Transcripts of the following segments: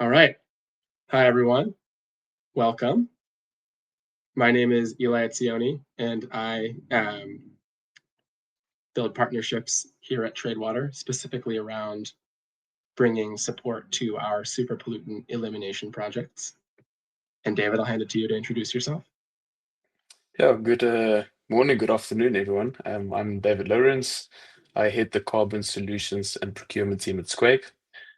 All right. Hi, everyone. Welcome. My name is Eli Etzioni, and I build partnerships here at Tradewater, specifically around bringing support to our super pollutant elimination projects. And David, I'll hand it to you to introduce yourself. Yeah, good morning, good afternoon, everyone. I'm David Lawrence. I head the carbon solutions and procurement team at SQUAKE.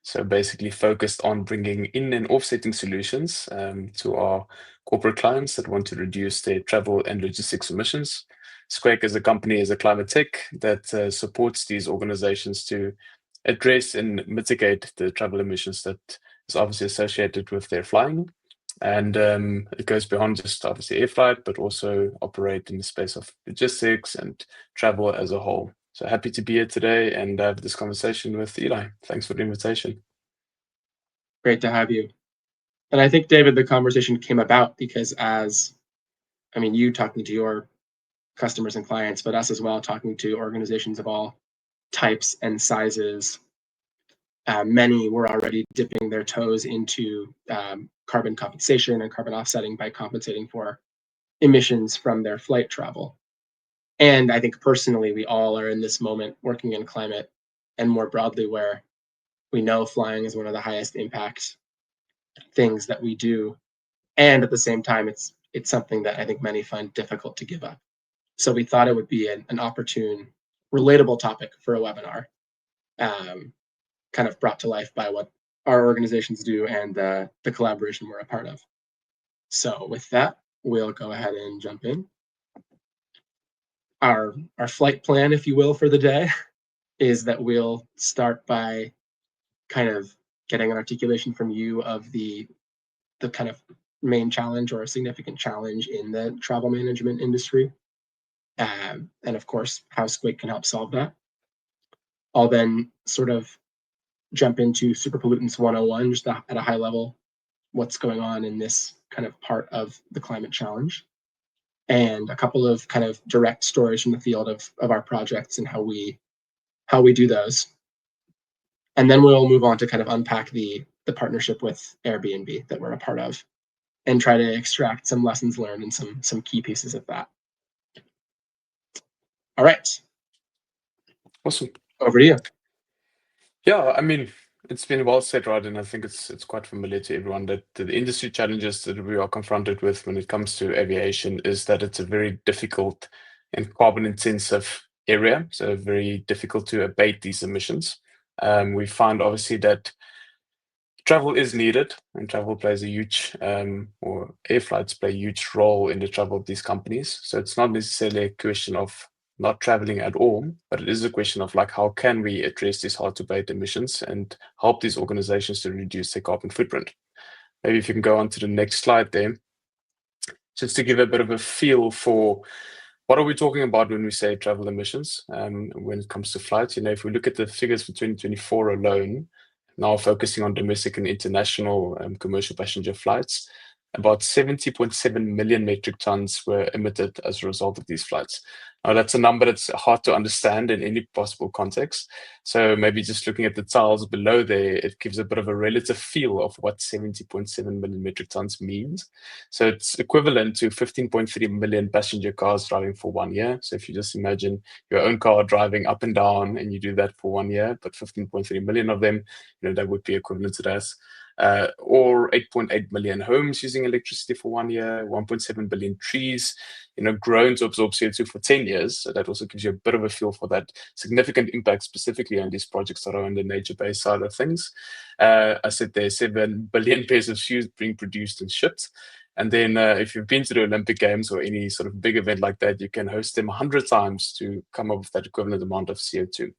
So basically focused on bringing in and offsetting solutions to our corporate clients that want to reduce their travel and logistics emissions. SQUAKE as a company is a climate tech that supports these organizations to address and mitigate the travel emissions that is obviously associated with their flying. And it goes beyond just obviously air flight, but also operate in the space of logistics and travel as a whole. So happy to be here today and have this conversation with Eli. Thanks for the invitation. Great to have you. And I think, David, the conversation came about because you talking to your customers and clients, but us as well, talking to organizations of all types and sizes. Many were already dipping their toes into carbon compensation and carbon offsetting by compensating for emissions from their flight travel. And I think personally, we all are in this moment working in climate and more broadly where we know flying is one of the highest impact things that we do. And at the same time, it's something that I think many find difficult to give up. So we thought it would be an opportune, relatable topic for a webinar, kind of brought to life by what our organizations do and the collaboration we're a part of. So with that, we'll go ahead and jump in. Our flight plan, if you will, for the day is that we'll start by kind of getting an articulation from you of the kind of main challenge or a significant challenge in the travel management industry. And of course, how SQUAKE can help solve that. I'll then sort of jump into super pollutants 101, just at a high level, what's going on in this kind of part of the climate challenge, and a couple of kind of direct stories from the field of our projects and how we do those. And then we'll move on to kind of unpack the partnership with Airbnb that we're a part of and try to extract some lessons learned and some key pieces of that. All right. Awesome. Over to you. Yeah, I mean, it's been well said, right? And I think it's quite familiar to everyone that the industry challenges that we are confronted with when it comes to aviation is that it's a very difficult and carbon intensive area. So very difficult to abate these emissions. We find obviously that travel is needed and travel plays a huge, or air flights play a huge role in the travel of these companies. So it's not necessarily a question of not traveling at all, but it is a question of like, how can we address these hard to abate emissions and help these organizations to reduce their carbon footprint? Maybe if you can go on to the next slide there, just to give a bit of a feel for what are we talking about when we say travel emissions when it comes to flights. If we look at the figures for 2024 alone, now focusing on domestic and international commercial passenger flights, about 70.7 million metric tons were emitted as a result of these flights. Now, that's a number that's hard to understand in any possible context. So maybe just looking at the tiles below there, it gives a bit of a relative feel of what 70.7 million metric tons means. So it's equivalent to 15.3 million passenger cars driving for 1 year. So if you just imagine your own car driving up and down and you do that for 1 year, but 15.3 million of them, that would be equivalent to that. Or 8.8 million homes using electricity for 1 year, 1.7 billion trees, grown to absorb CO2 for 10 years. So that also gives you a bit of a feel for that significant impact specifically on these projects that are on the nature-based side of things. I said there's 7 billion pairs of shoes being produced and shipped. And then if you've been to the Olympic Games or any sort of big event like that, you can host them 100 times to come up with that equivalent amount of CO2.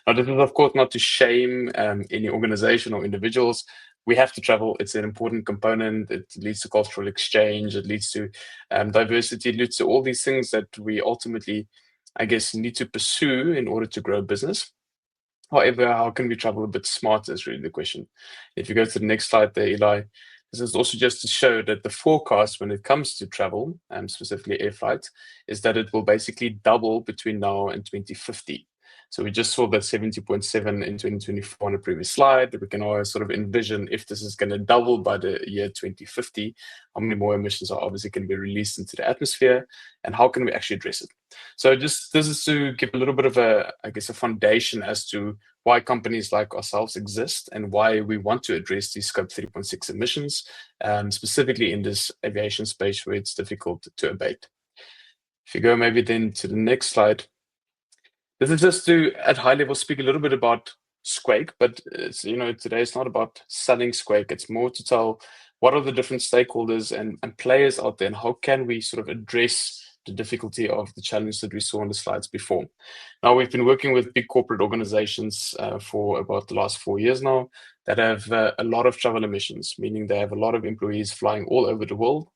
Now, this is, of course, not to shame any organization or individuals. We have to travel. It's an important component. It leads to cultural exchange. It leads to diversity. It leads to all these things that we ultimately, I guess, need to pursue in order to grow business. However, how can we travel a bit smarter is really the question. If you go to the next slide there, Eli, this is also just to show that the forecast when it comes to travel, specifically air flight, is that it will basically double between now and 2050. So we just saw that 70.7 in 2024 on a previous slide. We can always sort of envision if this is going to double by the year 2050, how many more emissions are obviously going to be released into the atmosphere, and how can we actually address it? So this is to give a little bit of a, I guess, a foundation as to why companies like ourselves exist and why we want to address these scope 3.6 emissions, specifically in this aviation space where it's difficult to abate. If you go maybe then to the next slide. This is just to, at high level, speak a little bit about SQUAKE, but it's, today it's not about selling SQUAKE. It's more to tell what are the different stakeholders and players out there, and how can we sort of address the difficulty of the challenge that we saw on the slides before. Now, we've been working with big corporate organizations for about the last 4 years now that have a lot of travel emissions, meaning they have a lot of employees flying all over the world.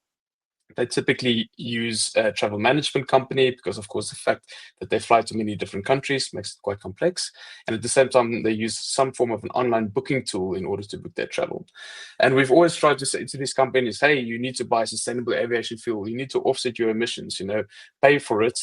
They typically use a travel management company because, of course, the fact that they fly to many different countries makes it quite complex. And at the same time, they use some form of an online booking tool in order to book their travel. And we've always tried to say to these companies, hey, you need to buy sustainable aviation fuel. You need to offset your emissions, pay for it.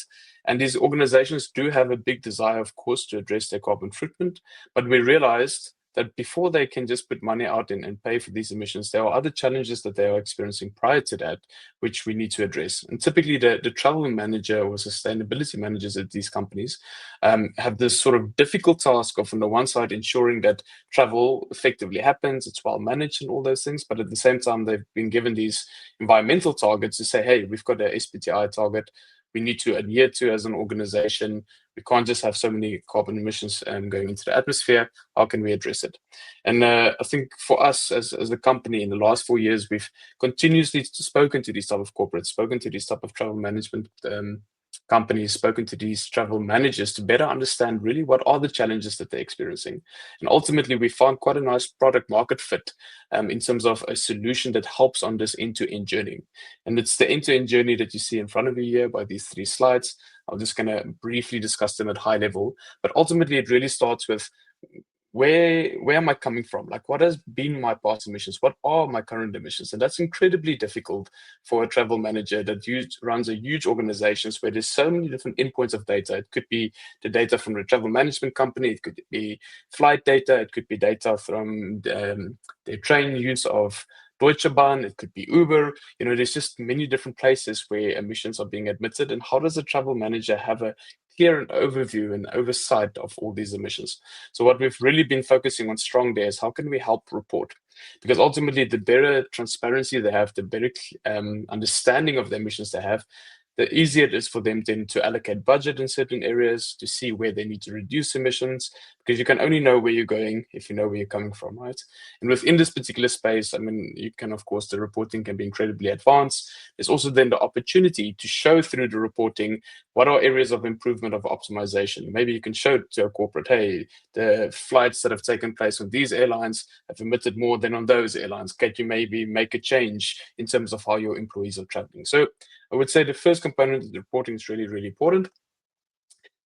And these organizations do have a big desire, of course, to address their carbon footprint. But we realized that before they can just put money out and pay for these emissions, there are other challenges that they are experiencing prior to that, which we need to address. And typically the travel manager or sustainability managers at these companies have this sort of difficult task of, on the one side, ensuring that travel effectively happens, it's well managed and all those things, but at the same time, they've been given these environmental targets to say, hey, we've got a SBTI target we need to adhere to as an organization. We can't just have so many carbon emissions going into the atmosphere. How can we address it? And I think for us as a company in the last 4 years, we've continuously spoken to these type of corporates, spoken to these type of travel management companies, spoken to these travel managers to better understand really what are the challenges that they're experiencing. And ultimately, we found quite a nice product market fit in terms of a solution that helps on this end-to-end journey. And it's the end-to-end journey that you see in front of you here by these 3 slides. I'm just going to briefly discuss them at high level, but ultimately it really starts with where am I coming from? Like, what has been my past emissions? What are my current emissions? And that's incredibly difficult for a travel manager that runs a huge organization where there's so many different endpoints of data. It could be the data from the travel management company. It could be flight data. It could be data from their train use of Deutsche Bahn, it could be Uber. There's just many different places where emissions are being admitted. And how does a travel manager have a clear overview and oversight of all these emissions? So what we've really been focusing on strong there is how can we help report? Because ultimately, the better transparency they have, the better understanding of the emissions they have, the easier it is for them then to allocate budget in certain areas, to see where they need to reduce emissions, because you can only know where you're going if you know where you're coming from, right? And within this particular space, you can, of course, the reporting can be incredibly advanced. There's also then the opportunity to show through the reporting what are areas of improvement of optimization. Maybe you can show to a corporate, hey, the flights that have taken place on these airlines have emitted more than on those airlines. Can you maybe make a change in terms of how your employees are traveling? So I would say the first component of the reporting is really, really important.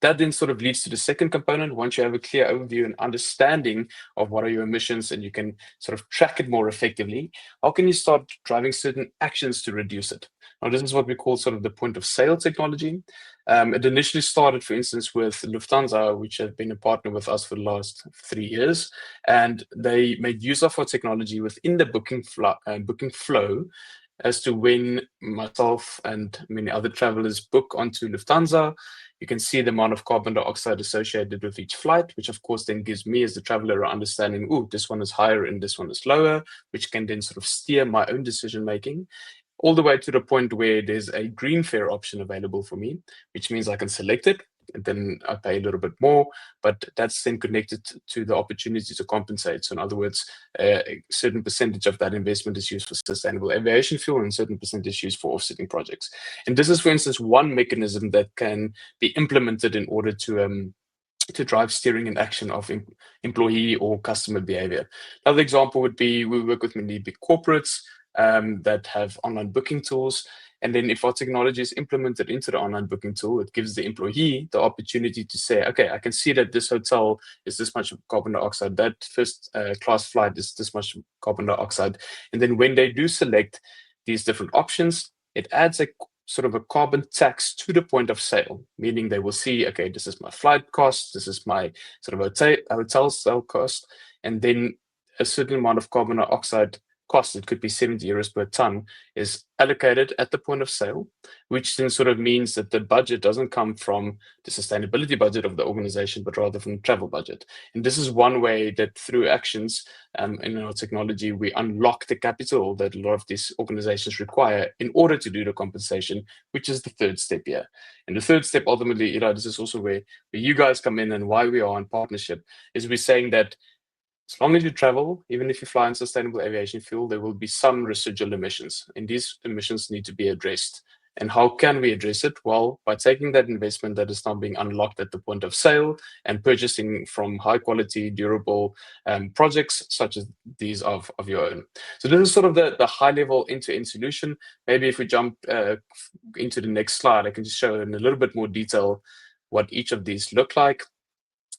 That then sort of leads to the second component. Once you have a clear overview and understanding of what are your emissions and you can sort of track it more effectively, how can you start driving certain actions to reduce it? Now, this is what we call sort of the point of sale technology. It initially started, for instance, with Lufthansa, which have been a partner with us for the last 3 years. And they made use of our technology within the booking flow as to when myself and many other travelers book onto Lufthansa. You can see the amount of carbon dioxide associated with each flight, which of course then gives me as the traveler an understanding, oh, this one is higher and this one is lower, which can then sort of steer my own decision making, all the way to the point where there's a green fare option available for me, which means I can select it. And then I pay a little bit more, but that's then connected to the opportunity to compensate. So in other words, a certain percentage of that investment is used for sustainable aviation fuel and a certain percentage is used for offsetting projects. And this is, for instance, one mechanism that can be implemented in order to drive steering and action of employee or customer behavior. Another example would be we work with many big corporates that have online booking tools. And then if our technology is implemented into the online booking tool, it gives the employee the opportunity to say, okay, I can see that this hotel is this much carbon dioxide, that first class flight is this much carbon dioxide. And then when they do select these different options, it adds a sort of a carbon tax to the point of sale, meaning they will see, okay, this is my flight cost, this is my sort of hotel sale cost, and then a certain amount of carbon dioxide cost, it could be 70 euros per ton, is allocated at the point of sale, which then sort of means that the budget doesn't come from the sustainability budget of the organization, but rather from the travel budget. And this is one way that through actions in our technology, we unlock the capital that a lot of these organizations require in order to do the compensation, which is the third step here. And the third step, ultimately, this is also where you guys come in, and why we are in partnership, is we're saying that as long as you travel, even if you fly in sustainable aviation fuel, there will be some residual emissions, and these emissions need to be addressed. And how can we address it? Well, by taking that investment that is now being unlocked at the point of sale and purchasing from high quality, durable projects such as these of your own. So this is sort of the high level end-to-end solution. Maybe if we jump into the next slide, I can just show in a little bit more detail what each of these look like.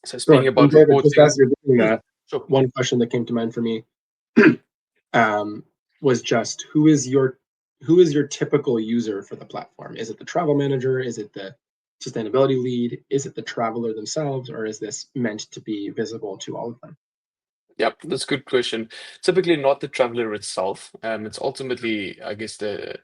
So speaking Sure. about And David, just reporting. as you're doing that, Sure. one question that came to mind for me was just who is your typical user for the platform? Is it the travel manager? Is it the sustainability lead? Is it the traveler themselves, or is this meant to be visible to all of them? Yep, that's a good question. Typically not the traveler itself. It's ultimately, I guess, the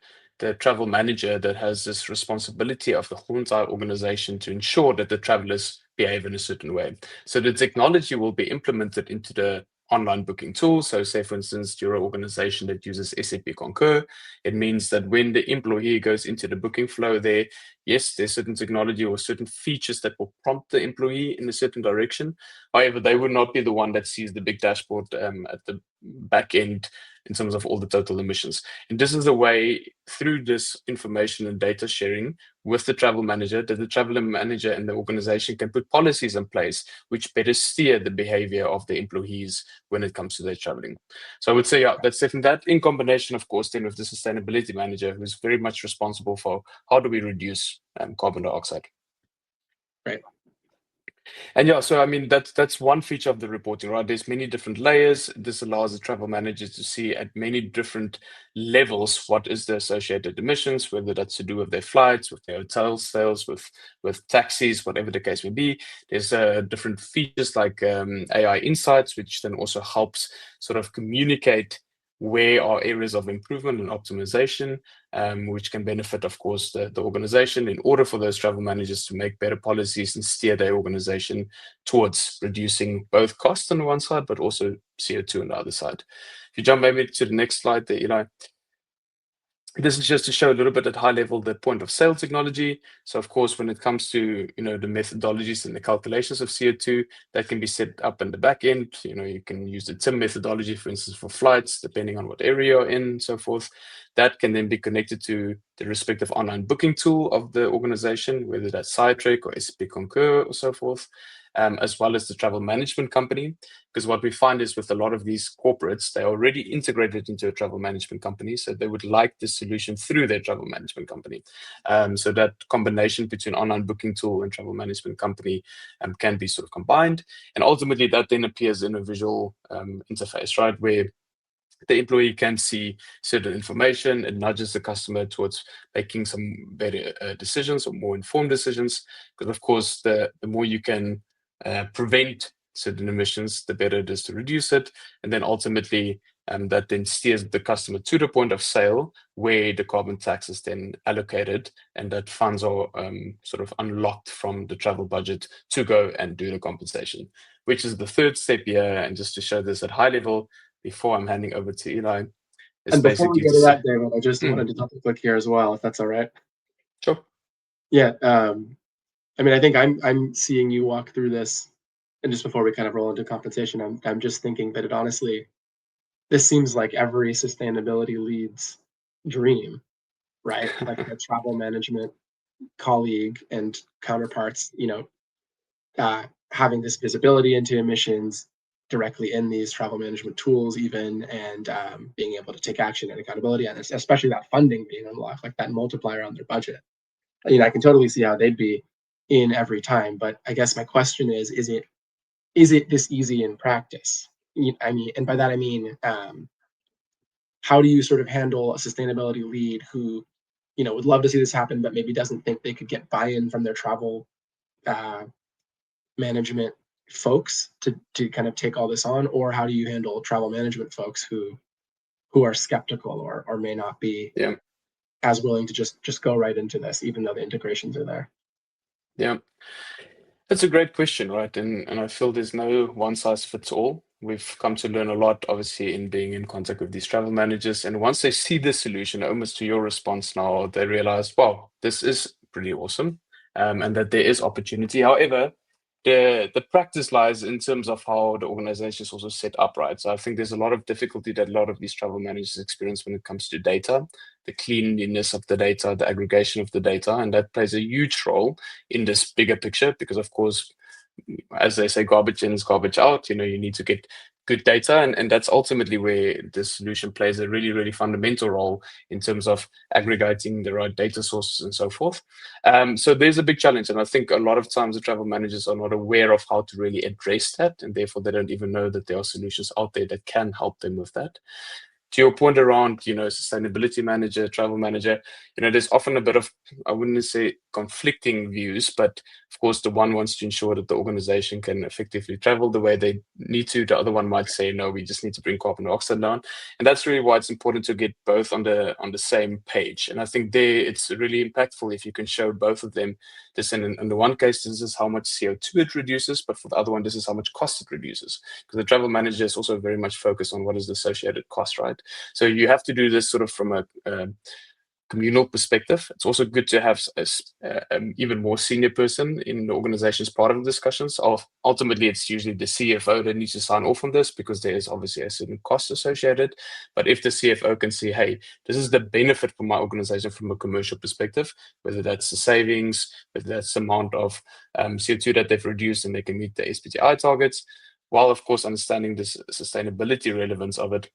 travel manager that has this responsibility of the whole entire organization to ensure that the travelers behave in a certain way. So the technology will be implemented into the online booking tool. So say, for instance, you're an organization that uses SAP Concur. It means that when the employee goes into the booking flow there, yes, there's certain technology or certain features that will prompt the employee in a certain direction. However, they would not be the one that sees the big dashboard at the back end in terms of all the total emissions. And this is a way through this information and data sharing with the travel manager that the travel manager and the organization can put policies in place which better steer the behavior of the employees when it comes to their traveling. So I would say, yeah, that's definitely that in combination, of course, then with the sustainability manager, who's very much responsible for how do we reduce carbon dioxide. Right. And yeah, so I mean that's one feature of the reporting, right? There's many different layers. This allows the travel managers to see at many different levels what is the associated emissions, whether that's to do with their flights, with their hotel sales, with taxis, whatever the case may be. There's different features like AI insights, which then also helps sort of communicate where are areas of improvement and optimization, which can benefit, of course, the organization in order for those travel managers to make better policies and steer their organization towards reducing both costs on the one side, but also CO2 on the other side. If you jump maybe to the next slide there, Eli. This is just to show a little bit at high level the point of sale technology. So of course, when it comes to the methodologies and the calculations of CO2, that can be set up in the back end. You can use the TIM methodology, for instance, for flights, depending on what area you're in, and so forth. That can then be connected to the respective online booking tool of the organization, whether that's Sidetrack or SAP Concur or so forth, as well as the travel management company. Because what we find is with a lot of these corporates, they're already integrated into a travel management company, so they would like this solution through their travel management company. So that combination between online booking tool and travel management company can be sort of combined. And ultimately that then appears in a visual interface, right, where the employee can see certain information and nudges the customer towards making some better decisions or more informed decisions. Because of course, the more you can prevent certain emissions, the better it is to reduce it. And then ultimately, that then steers the customer to the point of sale where the carbon tax is then allocated and that funds are sort of unlocked from the travel budget to go and do the compensation, which is the third step here. And just to show this at high level, before I'm handing over to Eli, it's And before we basically go to to say, that, David, I just wanted to double click here as well, if that's all right. sure. Yeah. I mean, I think I'm seeing you walk through this, and just before we kind of roll into compensation, I'm just thinking that this seems like every sustainability lead's dream, right? Like a travel management colleague and counterparts, having this visibility into emissions directly in these travel management tools, even, and being able to take action and accountability, and especially that funding being unlocked, like that multiplier on their budget. I can totally see how they'd be in every time. But I guess my question is it this easy in practice? I mean, and by that I mean, how do you sort of handle a sustainability lead who, would love to see this happen, but maybe doesn't think they could get buy-in from their travel management folks to kind of take all this on? Or how do you handle travel management folks who are skeptical or may not be Yeah. as willing to just go right into this, even though the integrations are there? Yeah. That's a great question, right? And I feel there's no one size fits all. We've come to learn a lot, obviously, in being in contact with these travel managers. And once they see the solution, almost to your response now, they realize, wow, this is pretty awesome, and that there is opportunity. However, the practice lies in terms of how the organization is also set up, right? So I think there's a lot of difficulty that a lot of these travel managers experience when it comes to data, the cleanliness of the data, the aggregation of the data, and that plays a huge role in this bigger picture because, of course, as they say, garbage in is garbage out. You need to get good data, and that's ultimately where the solution plays a really, really fundamental role in terms of aggregating the right data sources and so forth. So there's a big challenge, and I think a lot of times the travel managers are not aware of how to really address that, and therefore they don't even know that there are solutions out there that can help them with that. To your point around, sustainability manager, travel manager, there's often a bit of, I wouldn't say conflicting views, but of course, the one wants to ensure that the organization can effectively travel the way they need to. The other one might say, no, we just need to bring carbon dioxide down. And that's really why it's important to get both on the same page. And I think there it's really impactful if you can show both of them this. In the one case, this is how much CO2 it reduces, but for the other one, this is how much cost it reduces. Because the travel manager is also very much focused on what is the associated cost, right? So you have to do this sort of from a communal perspective. It's also good to have an even more senior person in the organization as part of the discussions. Ultimately, it's usually the CFO that needs to sign off on this because there is obviously a certain cost associated. But if the CFO can see, hey, this is the benefit for my organization from a commercial perspective, whether that's the savings, whether that's the amount of CO2 that they've reduced and they can meet the SBTI targets, while of course understanding the sustainability relevance of it,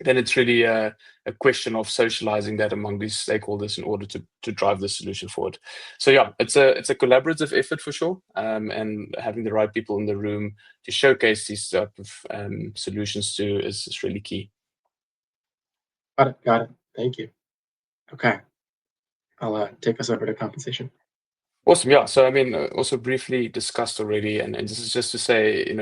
then it's really a question of socializing that among these stakeholders in order to drive the solution forward. So yeah, it's a collaborative effort for sure, and having the right people in the room to showcase these type of solutions to is really key. Got it. Thank you. Okay, I'll take us over to compensation. Awesome. Yeah. So I mean, also briefly discussed already, and this is just to say,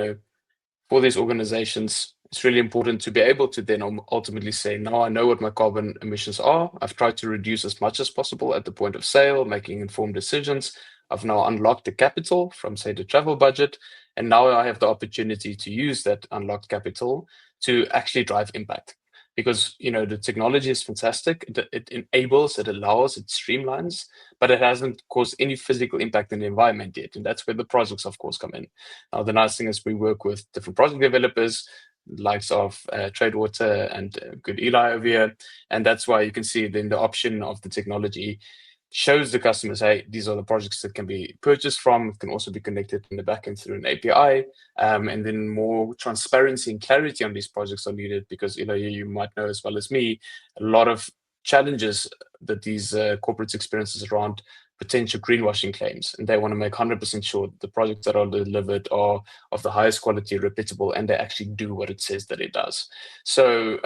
for these organizations, it's really important to be able to then ultimately say, now I know what my carbon emissions are. I've tried to reduce as much as possible at the point of sale, making informed decisions. I've now unlocked the capital from, say, the travel budget. And now I have the opportunity to use that unlocked capital to actually drive impact. Because, the technology is fantastic. It enables, it allows, it streamlines, but it hasn't caused any physical impact in the environment yet. And that's where the projects, of course, come in. Now, the nice thing is we work with different project developers, likes of Tradewater and Good Eli over here. And that's why you can see then the option of the technology shows the customers, hey, these are the projects that can be purchased from. It can also be connected in the backend through an API. And then more transparency and clarity on these projects are needed because, you might know as well as me, a lot of challenges that these corporates experiences around potential greenwashing claims, and they want to make 100% sure that the projects that are delivered are of the highest quality, reputable, and they actually do what it says that it does. So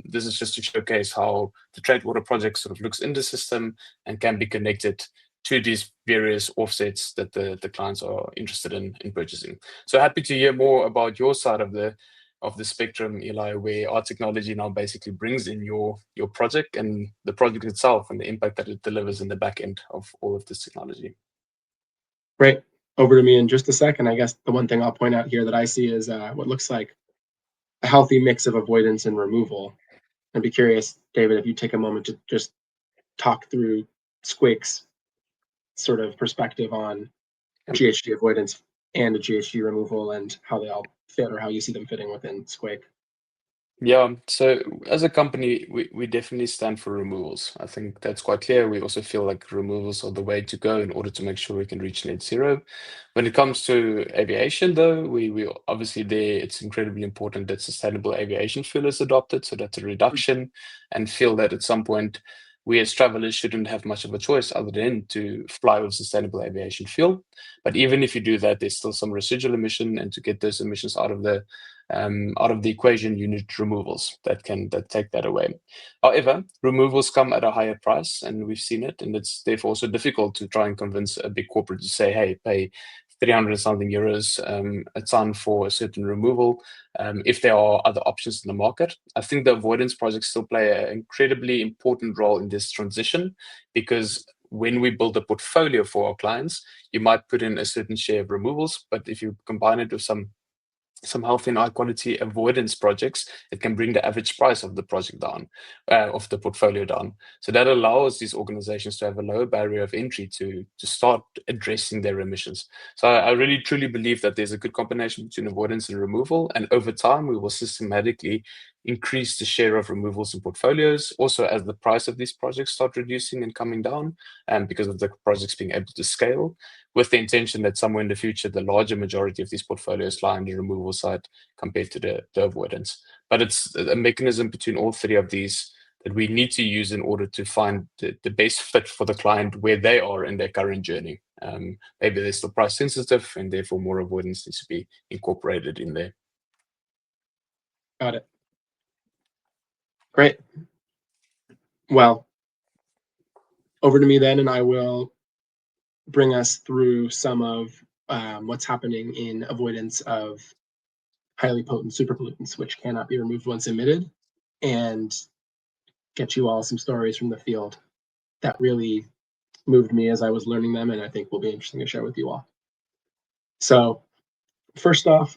this is just to showcase how the Tradewater project sort of looks in the system and can be connected to these various offsets that the clients are interested in purchasing. So happy to hear more about your side of the spectrum, Eli, where our technology now basically brings in your project and the project itself and the impact that it delivers in the back end of all of this technology. Great. Over to me in just a second. I guess the one thing I'll point out here that I see is what looks like a healthy mix of avoidance and removal. I'd be curious, David, if you take a moment to just talk through SQUAKE's sort of perspective on GHG avoidance and a GHG removal and how they all fit or how you see them fitting within SQUAKE. Yeah, so as a company, we definitely stand for removals. I think that's quite clear. We also feel like removals are the way to go in order to make sure we can reach net zero. When it comes to aviation, though, we obviously there it's incredibly important that sustainable aviation fuel is adopted, so that's a reduction, and feel that at some point we as travelers shouldn't have much of a choice other than to fly with sustainable aviation fuel. But even if you do that, there's still some residual emission, and to get those emissions out of the out of the equation, you need removals that take that away. However, removals come at a higher price, and we've seen it, and it's therefore also difficult to try and convince a big corporate to say, hey, pay 300 something euros a ton for a certain removal if there are other options in the market. I think the avoidance projects still play an incredibly important role in this transition, because when we build a portfolio for our clients, you might put in a certain share of removals, but if you combine it with some healthy and high quality avoidance projects, it can bring the average price of the project down, of the portfolio down. So that allows these organizations to have a lower barrier of entry to start addressing their emissions. So I really truly believe that there's a good combination between avoidance and removal, and over time we will systematically increase the share of removals in portfolios, also as the price of these projects start reducing and coming down, and because of the projects being able to scale, with the intention that somewhere in the future, the larger majority of these portfolios lie on the removal side compared to the avoidance. But it's a mechanism between all three of these that we need to use in order to find the best fit for the client where they are in their current journey. Maybe they're still price sensitive, and therefore more avoidance needs to be incorporated in there. Got it. Great. Well, over to me then, and I will bring us through some of what's happening in avoidance of highly potent superpollutants, which cannot be removed once emitted, and get you all some stories from the field that really moved me as I was learning them, and I think will be interesting to share with you all. So first off,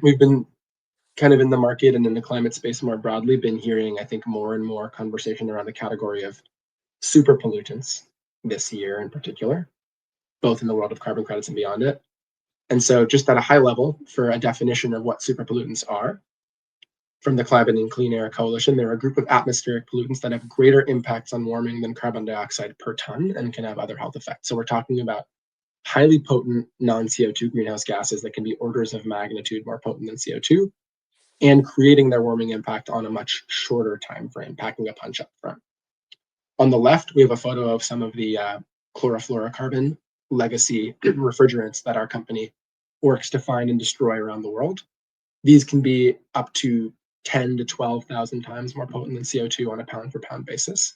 we've been kind of in the market and in the climate space more broadly been hearing, I think, more and more conversation around the category of superpollutants this year in particular, both in the world of carbon credits and beyond it. And so just at a high level, for a definition of what superpollutants are, from the Climate and Clean Air Coalition, they're a group of atmospheric pollutants that have greater impacts on warming than carbon dioxide per ton and can have other health effects. So we're talking about highly potent non-CO2 greenhouse gases that can be orders of magnitude more potent than CO2, and creating their warming impact on a much shorter time frame, packing a punch up front. On the left, we have a photo of some of the chlorofluorocarbon legacy refrigerants that our company works to find and destroy around the world. These can be up to 10 to 12,000 times more potent than CO2 on a pound for pound basis,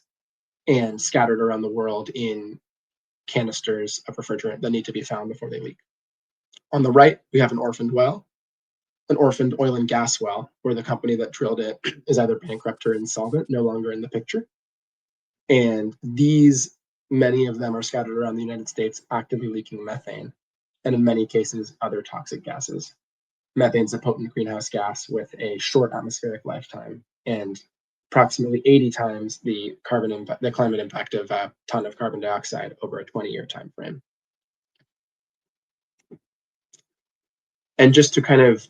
and scattered around the world in canisters of refrigerant that need to be found before they leak. On the right, we have an orphaned well, an orphaned oil and gas well, where the company that drilled it is either bankrupt or insolvent, no longer in the picture. And these, many of them are scattered around the United States, actively leaking methane, and in many cases, other toxic gases. Methane is a potent greenhouse gas with a short atmospheric lifetime and approximately 80 times the climate impact of a ton of carbon dioxide over a 20-year time frame. And just to kind of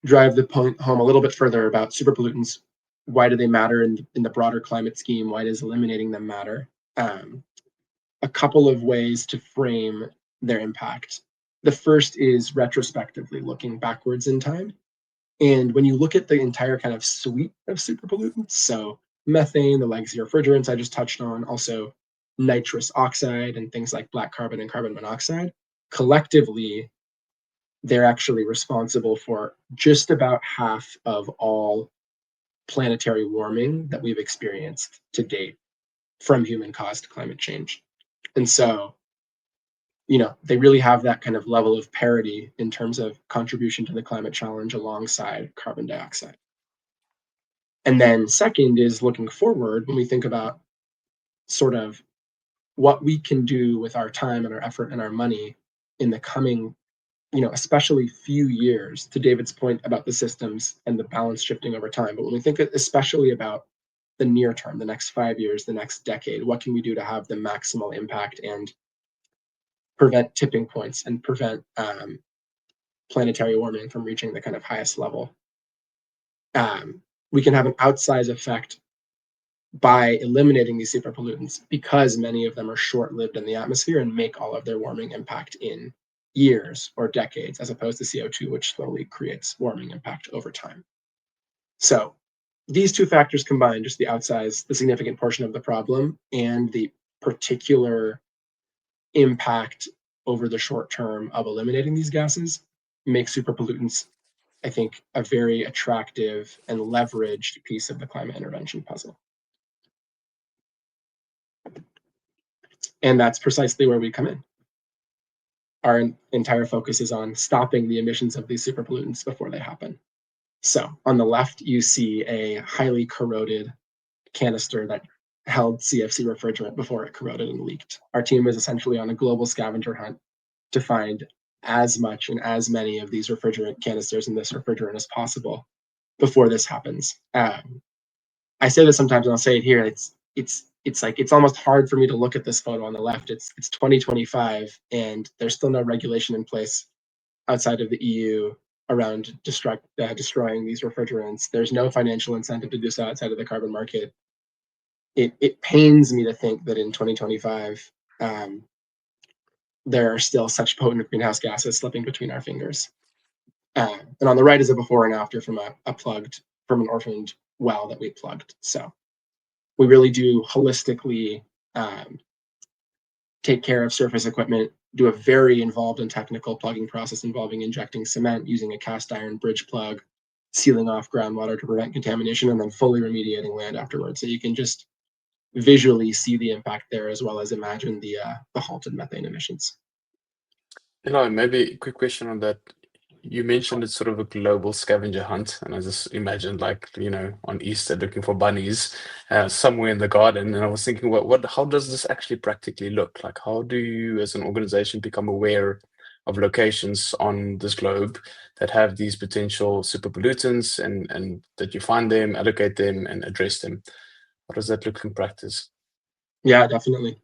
drive the point home a little bit further about superpollutants, why do they matter in the broader climate scheme? Why does eliminating them matter? A couple of ways to frame their impact. The first is retrospectively looking backwards in time. And when you look at the entire kind of suite of superpollutants, so methane, the legacy refrigerants I just touched on, also nitrous oxide and things like black carbon and carbon monoxide, collectively, they're actually responsible for just about half of all planetary warming that we've experienced to date from human-caused climate change. And so, they really have that kind of level of parity in terms of contribution to the climate challenge alongside carbon dioxide. And then second is looking forward when we think about sort of what we can do with our time and our effort and our money in the coming, especially few years, to David's point about the systems and the balance shifting over time. But when we think especially about the near term, the next 5 years, the next decade, what can we do to have the maximal impact and prevent tipping points and prevent planetary warming from reaching the kind of highest level? We can have an outsized effect by eliminating these superpollutants because many of them are short-lived in the atmosphere and make all of their warming impact in years or decades, as opposed to CO2, which slowly creates warming impact over time. So these two factors combined, just the significant portion of the problem and the particular impact over the short term of eliminating these gases, make superpollutants I think, a very attractive and leveraged piece of the climate intervention puzzle. And that's precisely where we come in. Our entire focus is on stopping the emissions of these super pollutants before they happen. So on the left, you see a highly corroded canister that held CFC refrigerant before it corroded and leaked. Our team is essentially on a global scavenger hunt to find as much and as many of these refrigerant canisters in this refrigerant as possible before this happens. I say this sometimes, and I'll say it here. It's like it's almost hard for me to look at this photo on the left. It's 2025, and there's still no regulation in place outside of the EU around destroying these refrigerants. There's no financial incentive to do so outside of the carbon market. It pains me to think that in 2025, there are still such potent greenhouse gases slipping between our fingers. And on the right is a before and after from an orphaned well that we plugged. So we really do holistically take care of surface equipment, do a very involved and technical plugging process involving injecting cement using a cast iron bridge plug, sealing off groundwater to prevent contamination, and then fully remediating land afterwards. So you can just visually see the impact there, as well as imagine the halted methane emissions. Maybe a quick question on that. You mentioned it's sort of a global scavenger hunt, and I just imagined like, on Easter looking for bunnies somewhere in the garden. And I was thinking, how does this actually practically look? Like, how do you as an organization become aware of locations on this globe that have these potential super pollutants, and that you find them, allocate them, and address them? How does that look in practice? Yeah, definitely.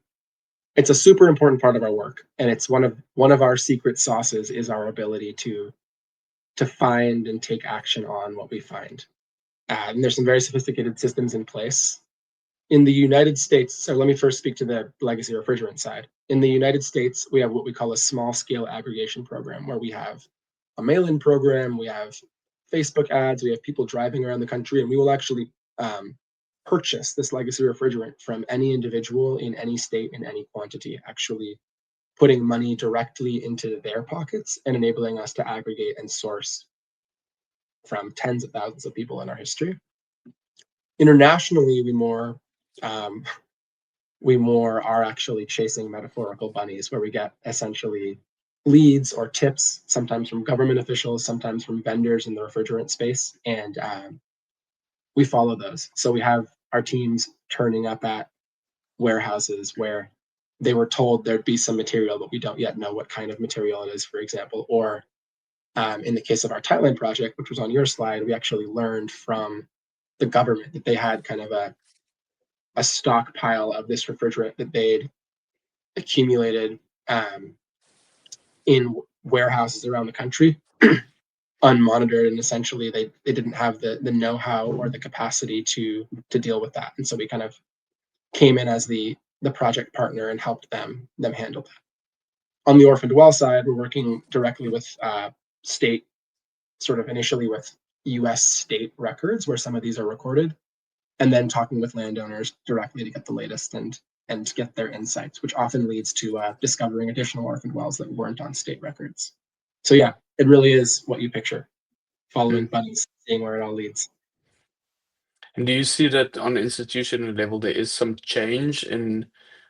It's a super important part of our work, and it's one of our secret sauces is our ability to find and take action on what we find. And there's some very sophisticated systems in place. In the United States, so let me first speak to the legacy refrigerant side. In the United States, we have what we call a small scale aggregation program, where we have a mail-in program, we have Facebook ads, we have people driving around the country, and we will actually purchase this legacy refrigerant from any individual in any state in any quantity, actually putting money directly into their pockets and enabling us to aggregate and source from tens of thousands of people in our history. Internationally, we more are actually chasing metaphorical bunnies, where we get essentially leads or tips, sometimes from government officials, sometimes from vendors in the refrigerant space, and we follow those. So we have our teams turning up at warehouses where they were told there'd be some material, but we don't yet know what kind of material it is, for example. Or in the case of our Thailand project, which was on your slide, we actually learned from the government that they had kind of a stockpile of this refrigerant that they'd accumulated in warehouses around the country, unmonitored, and essentially they didn't have the know-how or the capacity to deal with that. And so we kind of came in as the project partner and helped them handle that. On the orphaned well side, we're working directly with state, sort of initially with US state records where some of these are recorded, and then talking with landowners directly to get the latest and get their insights, which often leads to discovering additional orphaned wells that weren't on state records. So yeah, it really is what you picture, following bunnies, seeing where it all leads. And do you see that on institutional level, there is some change in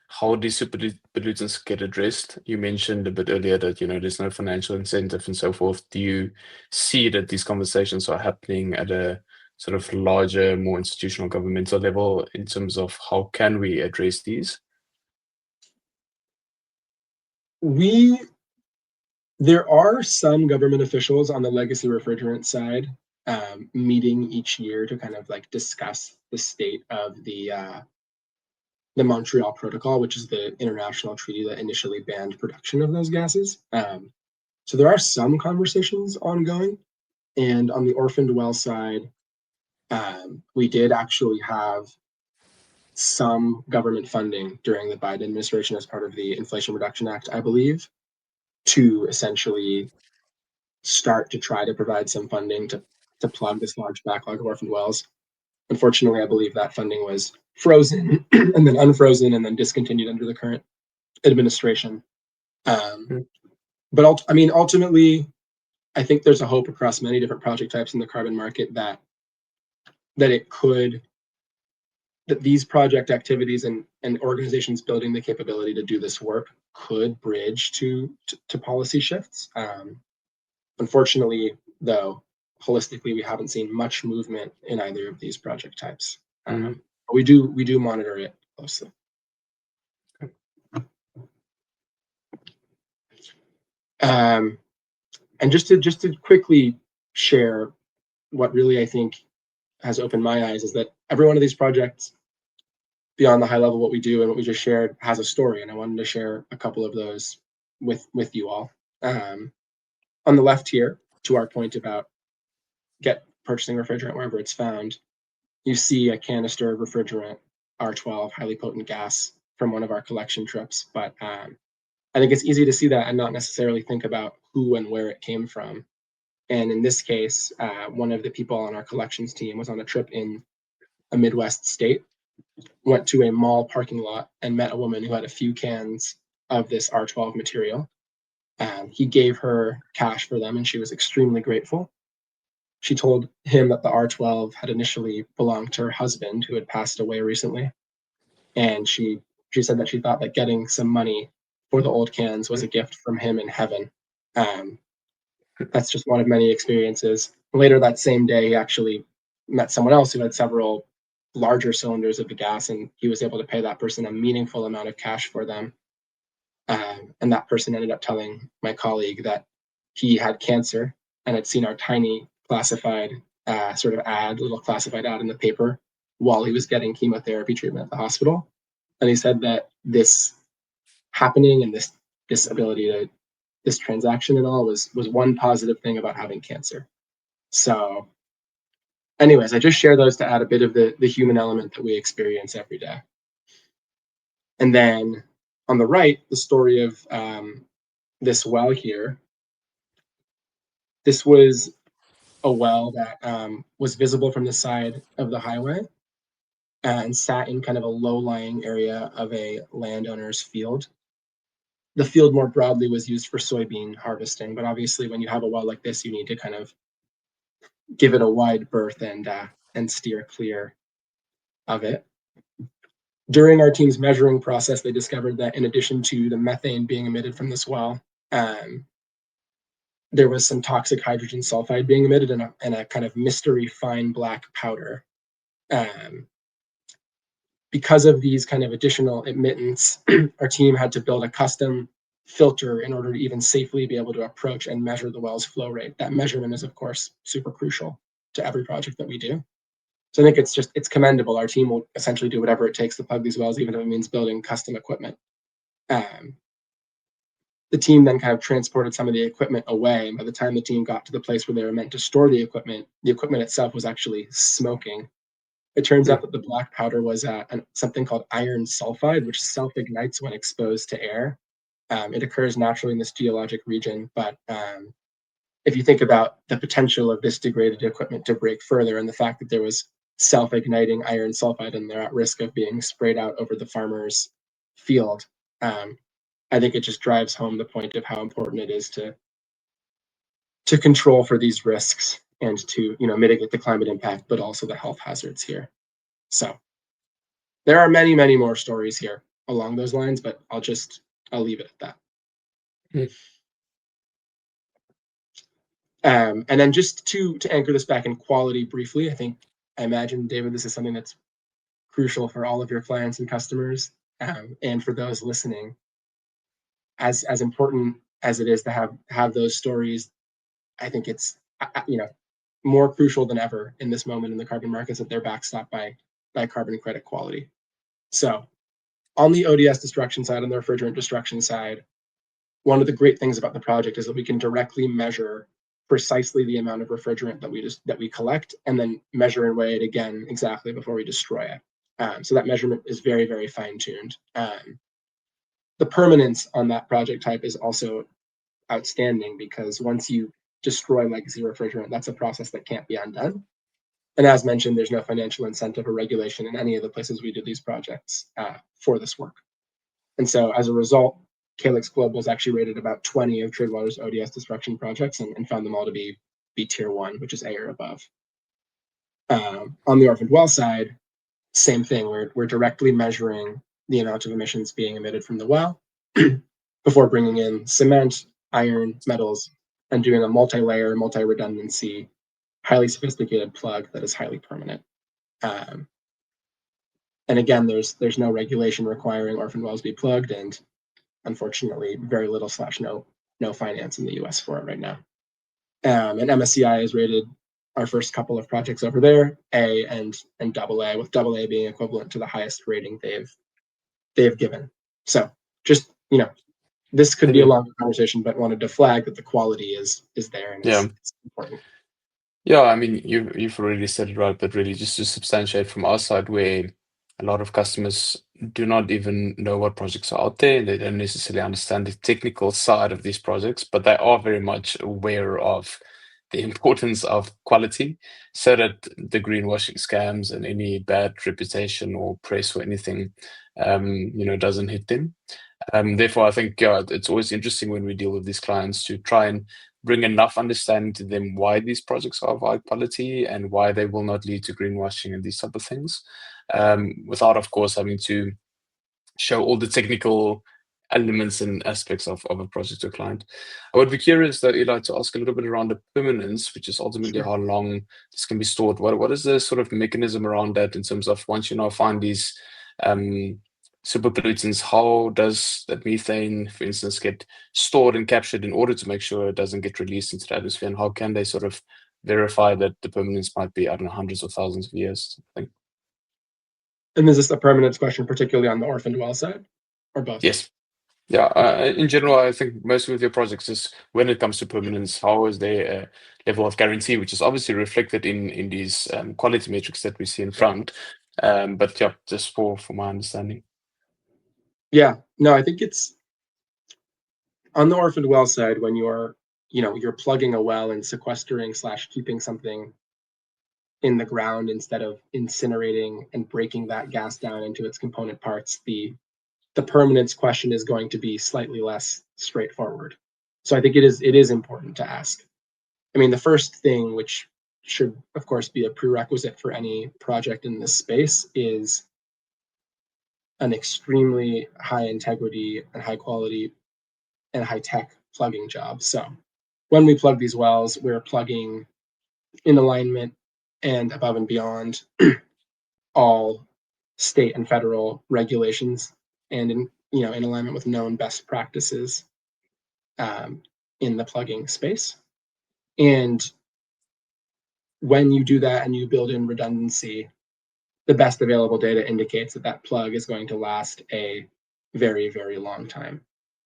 how these super pollutants get addressed? You mentioned a bit earlier that, there's no financial incentive and so forth. Do you see that these conversations are happening at a sort of larger, more institutional governmental level in terms of how can we address these? There are some government officials on the legacy refrigerant side meeting each year to kind of like discuss the state of the Montreal Protocol, which is the international treaty that initially banned production of those gases. So there are some conversations ongoing. And on the orphaned well side, we did actually have some government funding during the Biden administration as part of the Inflation Reduction Act, I believe, to essentially start to try to provide some funding to plug this large backlog of orphaned wells. Unfortunately, I believe that funding was frozen and then unfrozen and then discontinued under the current administration. But ultimately, I think there's a hope across many different project types in the carbon market that these project activities and organizations building the capability to do this work could bridge to policy shifts. Unfortunately, though, holistically, we haven't seen much movement in either of these project types. But we do monitor it closely. And just to quickly share what really I think has opened my eyes is that every one of these projects, beyond the high level what we do and what we just shared, has a story, and I wanted to share a couple of those with you all. On the left here, to our point about purchasing refrigerant wherever it's found, you see a canister of refrigerant, R12, highly potent gas, from one of our collection trips. But I think it's easy to see that and not necessarily think about who and where it came from. And in this case, one of the people on our collections team was on a trip in a Midwest state, went to a mall parking lot and met a woman who had a few cans of this R12 material. He gave her cash for them, and she was extremely grateful. She told him that the R12 had initially belonged to her husband, who had passed away recently. And she said that she thought that getting some money for the old cans was a gift from him in heaven. That's just one of many experiences. Later that same day, he actually met someone else who had several larger cylinders of the gas, and he was able to pay that person a meaningful amount of cash for them. And that person ended up telling my colleague that he had cancer and had seen our tiny classified little classified ad in the paper while he was getting chemotherapy treatment at the hospital. And he said that this happening and this ability to this transaction and all was one positive thing about having cancer. So anyways, I just share those to add a bit of the human element that we experience every day. And then on the right, the story of this well here. This was a well that was visible from the side of the highway and sat in kind of a low-lying area of a landowner's field. The field more broadly was used for soybean harvesting, but obviously when you have a well like this, you need to kind of give it a wide berth and steer clear of it. During our team's measuring process, they discovered that in addition to the methane being emitted from this well, there was some toxic hydrogen sulfide being emitted in a kind of mystery fine black powder. Because of these kind of additional emittents, our team had to build a custom filter in order to even safely be able to approach and measure the well's flow rate. That measurement is, of course, super crucial to every project that we do. So I think it's commendable. Our team will essentially do whatever it takes to plug these wells, even if it means building custom equipment. The team then kind of transported some of the equipment away. And by the time the team got to the place where they were meant to store the equipment itself was actually smoking. It turns out that the black powder was something called iron sulfide, which self-ignites when exposed to air. It occurs naturally in this geologic region, but if you think about the potential of this degraded equipment to break further and the fact that there was self-igniting iron sulfide and they're at risk of being sprayed out over the farmer's field, I think it just drives home the point of how important it is to control for these risks and to mitigate the climate impact, but also the health hazards here. So there are many, many more stories here along those lines, but I'll leave it at that. And then just to anchor this back in quality briefly, I imagine, David, this is something that's crucial for all of your clients and customers, and for those listening. As important as it is to have those stories, I think it's more crucial than ever in this moment in the carbon markets that they're backstopped by carbon credit quality. So on the ODS destruction side, on the refrigerant destruction side, one of the great things about the project is that we can directly measure precisely the amount of refrigerant that we collect, and then measure and weigh it again exactly before we destroy it. So that measurement is very, very fine-tuned. The permanence on that project type is also outstanding because once you destroy legacy refrigerant, that's a process that can't be undone. And as mentioned, there's no financial incentive or regulation in any of the places we do these projects for this work. And so as a result, Calyx Global's actually rated about 20 of Tradewater's ODS destruction projects and found them all to be tier 1, which is A or above. On the orphaned well side, same thing. We're directly measuring the amount of emissions being emitted from the well before bringing in cement, iron, metals, and doing a multi-layer, multi-redundancy, highly sophisticated plug that is highly permanent. And again, there's no regulation requiring orphan wells be plugged, and unfortunately, very little / no finance in the US for it right now. And MSCI has rated our first couple of projects over there A and AA, with AA being equivalent to the highest rating they've given. So just, this could be a longer conversation, but wanted to flag that the quality is there and it's important. Yeah, I mean, you've already said it right, but really just to substantiate from our side, where a lot of customers do not even know what projects are out there, and they don't necessarily understand the technical side of these projects, but they are very much aware of the importance of quality, so that the greenwashing scams and any bad reputation or press or anything, doesn't hit them. Therefore, I think it's always interesting when we deal with these clients to try and bring enough understanding to them why these projects are of high quality and why they will not lead to greenwashing and these type of things, without, of course, having to show all the technical elements and aspects of a project to a client. I would be curious, though, Eli, to ask a little bit around the permanence, which is ultimately how long this can be stored. What is the sort of mechanism around that in terms of once you now find these super pollutants, how does that methane, for instance, get stored and captured in order to make sure it doesn't get released into the atmosphere? And how can they sort of verify that the permanence might be, I don't know, hundreds or thousands of years? And is this a permanence question, particularly on the orphaned well side, or both? Yes. Yeah, in general, I think most of your projects is when it comes to permanence, how is their level of guarantee, which is obviously reflected in these quality metrics that we see in front. But yeah, just for my understanding. Yeah, no, I think it's on the orphaned well side when you're plugging a well and sequestering / keeping something in the ground instead of incinerating and breaking that gas down into its component parts, the permanence question is going to be slightly less straightforward. So I think it is important to ask. I mean, the first thing, which should of course be a prerequisite for any project in this space, is an extremely high integrity and high quality and high tech plugging job. So when we plug these wells, we're plugging in alignment and above and beyond all state and federal regulations, and in alignment with known best practices in the plugging space. And when you do that and you build in redundancy, the best available data indicates that plug is going to last a very, very long time.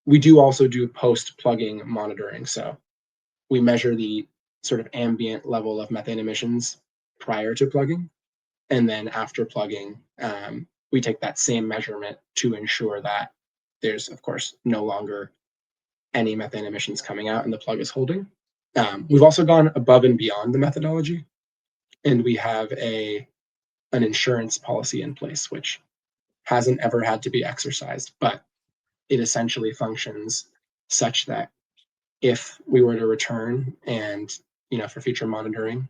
We do also do post-plugging monitoring. So we measure the sort of ambient level of methane emissions prior to plugging. And then after plugging, we take that same measurement to ensure that there's, of course, no longer any methane emissions coming out and the plug is holding. We've also gone above and beyond the methodology, and we have an insurance policy in place, which hasn't ever had to be exercised, but it essentially functions such that if we were to return and, for future monitoring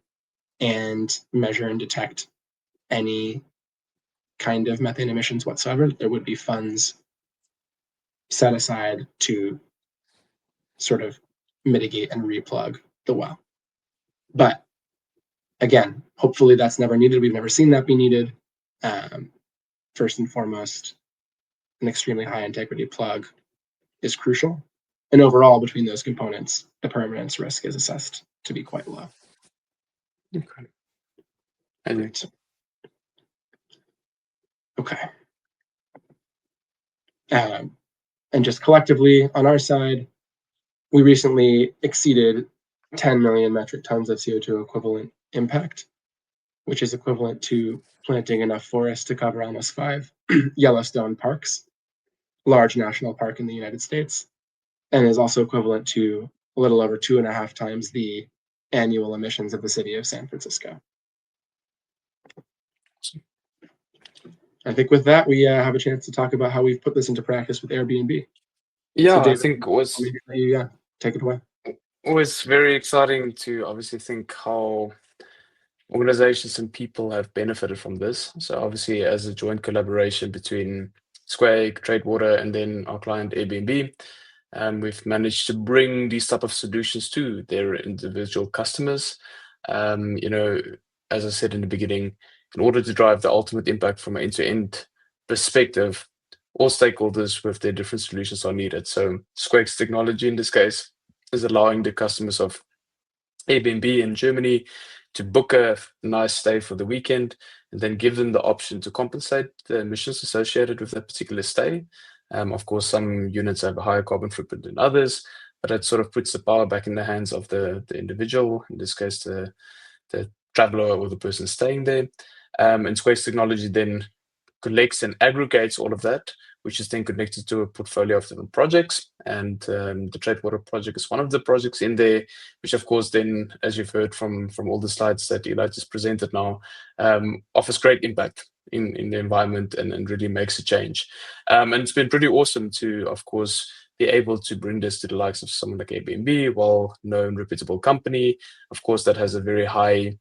and measure and detect any kind of methane emissions whatsoever, there would be funds set aside to sort of mitigate and replug the well. But again, hopefully that's never needed. We've never seen that be needed. First and foremost, an extremely high integrity plug is crucial. And overall, between those components, the permanence risk is assessed to be quite low. Okay. Great. Okay. And just collectively on our side, we recently exceeded 10 million metric tons of CO2 equivalent impact, which is equivalent to planting enough forest to cover almost 5 Yellowstone parks, large national park in the United States, and is also equivalent to a little over 2.5 times the annual emissions of the city of San Francisco. I think with that, we have a chance to talk about how we've put this into practice with Airbnb. Yeah, I David, think it was maybe let you, yeah, take it away. always very exciting to obviously think how organizations and people have benefited from this. So obviously, as a joint collaboration between SQUAKE, Tradewater, and then our client Airbnb, we've managed to bring these type of solutions to their individual customers. You know, as I said in the beginning, in order to drive the ultimate impact from an end-to-end perspective, all stakeholders with their different solutions are needed. So SQUAKE's technology in this case is allowing the customers of Airbnb in Germany to book a nice stay for the weekend and then give them the option to compensate the emissions associated with that particular stay. Of course, some units have a higher carbon footprint than others, but it sort of puts the power back in the hands of the individual, in this case, the traveler or the person staying there. And Square's technology then collects and aggregates all of that, which is then connected to a portfolio of different projects. And the Tradewater project is one of the projects in there, which of course then, as you've heard from all the slides that Eli just presented now, offers great impact in the environment and really makes a change. And it's been pretty awesome to, of course, be able to bring this to the likes of someone like Airbnb, well-known, reputable company, of course, that has a very high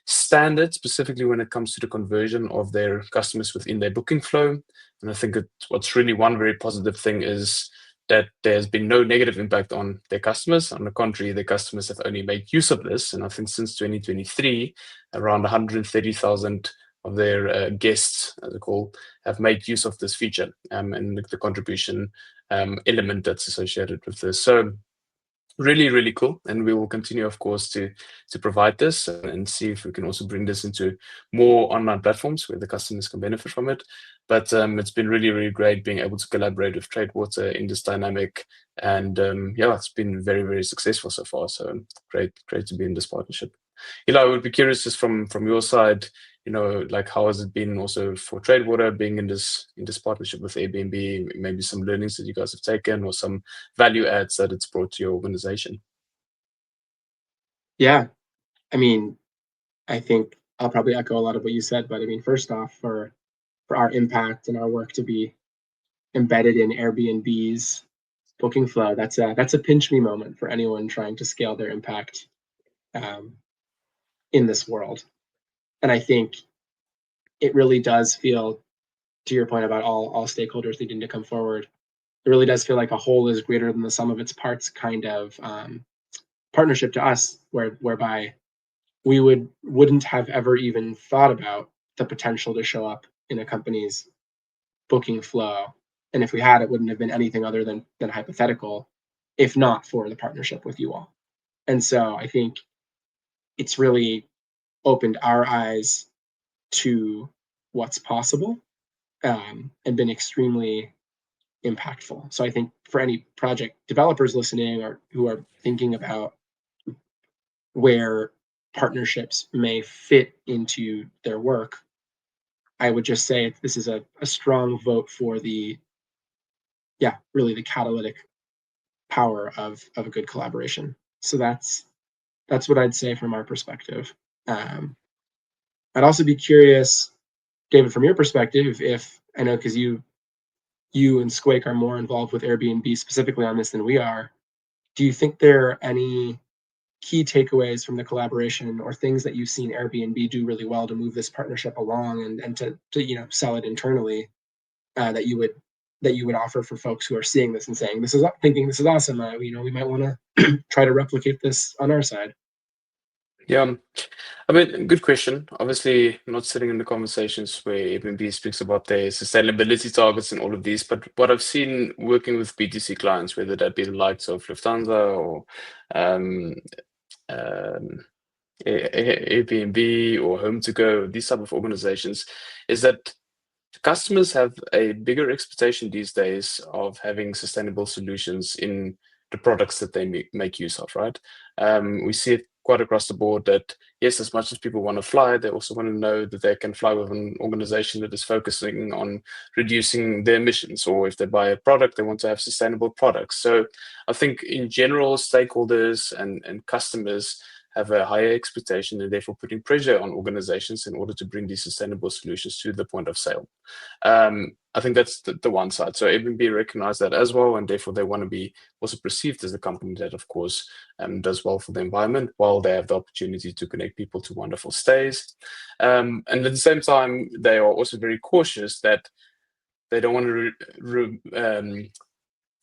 standard, specifically when it comes to the conversion of their customers within their booking flow. And I think what's really one very positive thing is that there's been no negative impact on their customers. On the contrary, their customers have only made use of this. And I think since 2023, around 130,000 of their guests, as I call, have made use of this feature and the contribution element that's associated with this. So really, really cool. And we will continue, of course, to provide this and see if we can also bring this into more online platforms where the customers can benefit from it. But it's been really, really great being able to collaborate with Tradewater in this dynamic. And yeah, it's been very, very successful so far. So great to be in this partnership. Eli, I would be curious just from your side, like how has it been also for Tradewater being in this partnership with Airbnb, maybe some learnings that you guys have taken or some value adds that it's brought to your organization? Yeah, I mean, I think I'll probably echo a lot of what you said, but I mean, first off, for our impact and our work to be embedded in Airbnb's booking flow, that's a pinch me moment for anyone trying to scale their impact um, in this world. And I think it really does feel, to your point about all stakeholders needing to come forward, it really does feel like a whole is greater than the sum of its parts kind of partnership to us, whereby we wouldn't have ever even thought about the potential to show up in a company's booking flow. And if we had, it wouldn't have been anything other than hypothetical, if not for the partnership with you all. And so I think it's really opened our eyes to what's possible and been extremely impactful. So I think for any project developers listening or who are thinking about where partnerships may fit into their work, I would just say this is a strong vote for really the catalytic power of a good collaboration. So that's what I'd say from our perspective. I'd also be curious, David, from your perspective, if I know because you and SQUAKE are more involved with Airbnb specifically on this than we are. Do you think there are any key takeaways from the collaboration or things that you've seen Airbnb do really well to move this partnership along and to sell it internally that you would offer for folks who are seeing this and saying this is awesome, we might want to try to replicate this on our side? Yeah, I mean, good question. Obviously, not sitting in the conversations where Airbnb speaks about their sustainability targets and all of these, but what I've seen working with B2C clients, whether that be the likes of Lufthansa or um, um, Airbnb or Home to Go, these type of organizations, is that customers have a bigger expectation these days of having sustainable solutions in the products that they make use of, right? We see it quite across the board that, yes, as much as people want to fly, they also want to know that they can fly with an organization that is focusing on reducing their emissions, or if they buy a product, they want to have sustainable products. So I think in general, stakeholders and customers have a higher expectation and therefore putting pressure on organizations in order to bring these sustainable solutions to the point of sale. I think that's the one side. So Airbnb recognize that as well, and therefore they want to be also perceived as a company that, of course, does well for the environment while they have the opportunity to connect people to wonderful stays. And at the same time, they are also very cautious that they don't want to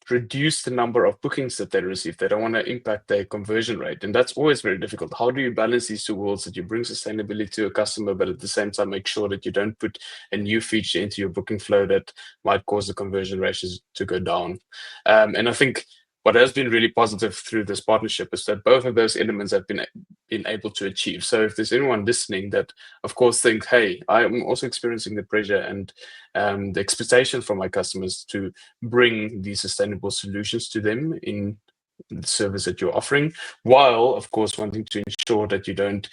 reduce the number of bookings that they receive. They don't want to impact their conversion rate. And that's always very difficult. How do you balance these two worlds, that you bring sustainability to a customer, but at the same time make sure that you don't put a new feature into your booking flow that might cause the conversion ratios to go down? And I think what has been really positive through this partnership is that both of those elements have been able to achieve. So if there's anyone listening that, of course, think, hey, I'm also experiencing the pressure and the expectation from my customers to bring these sustainable solutions to them in the service that you're offering, while, of course, wanting to ensure that you don't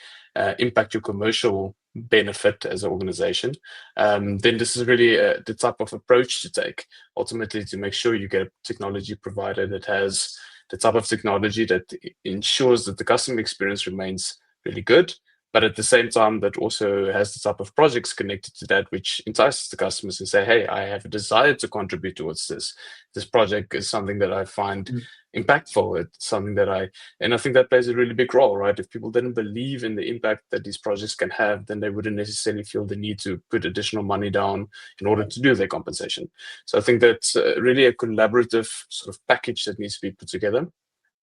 impact your commercial benefit as an organization, then this is really the type of approach to take, ultimately, to make sure you get a technology provider that has the type of technology that ensures that the customer experience remains really good, but at the same time that also has the type of projects connected to that which entices the customers and say, hey, I have a desire to contribute towards this. This project is something that I find impactful. It's something that I think that plays a really big role, right? If people didn't believe in the impact that these projects can have, then they wouldn't necessarily feel the need to put additional money down in order to do their compensation. So I think that's really a collaborative sort of package that needs to be put together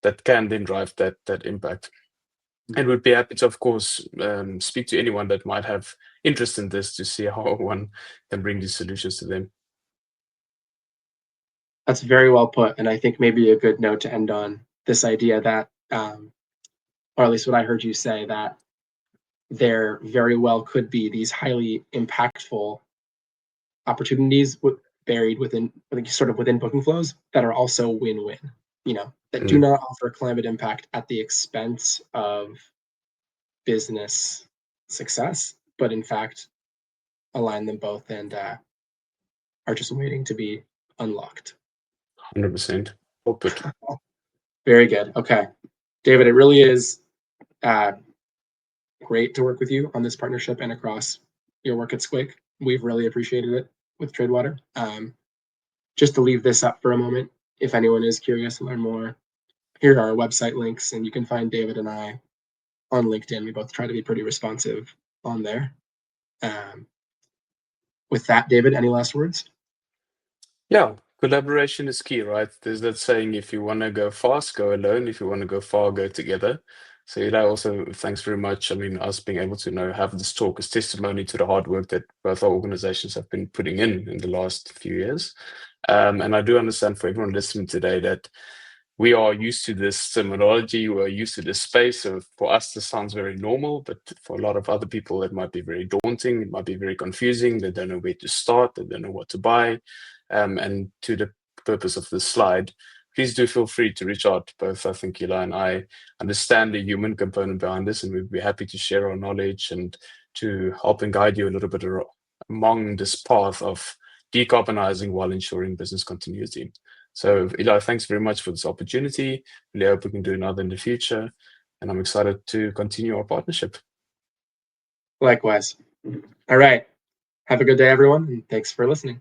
that can then drive that impact. And we'd be happy to, of course, speak to anyone that might have interest in this to see how one can bring these solutions to them. That's very well put, and I think maybe a good note to end on, this idea that, or at least what I heard you say, that there very well could be these highly impactful opportunities buried within, like, sort of within booking flows that are also win-win, that do not offer climate impact at the expense of business success, but in fact align them both and are just waiting to be unlocked. 100%. Well put. Very good. Okay, David, it really is great to work with you on this partnership and across your work at SQUAKE. We've really appreciated it with Tradewater. Just to leave this up for a moment, if anyone is curious to learn more, here are our website links, and you can find David and I on LinkedIn. We both try to be pretty responsive on there. With that, David, any last words? Yeah, collaboration is key, right? There's that saying, if you want to go fast, go alone. If you want to go far, go together. So Eli, also thanks very much. I mean, us being able to have this talk is testimony to the hard work that both our organizations have been putting in the last few years. And I do understand for everyone listening today that we are used to this terminology, we're used to this space. So for us, this sounds very normal, but for a lot of other people, it might be very daunting. It might be very confusing. They don't know where to start. They don't know what to buy. And to the purpose of this slide, please do feel free to reach out. Both, I think, Eli and I understand the human component behind this, and we'd be happy to share our knowledge and to help and guide you a little bit along this path of decarbonizing while ensuring business continuity. So, Eli, thanks very much for this opportunity. Really hope we can do another in the future, and I'm excited to continue our partnership. Likewise. All right. Have a good day, everyone, and thanks for listening.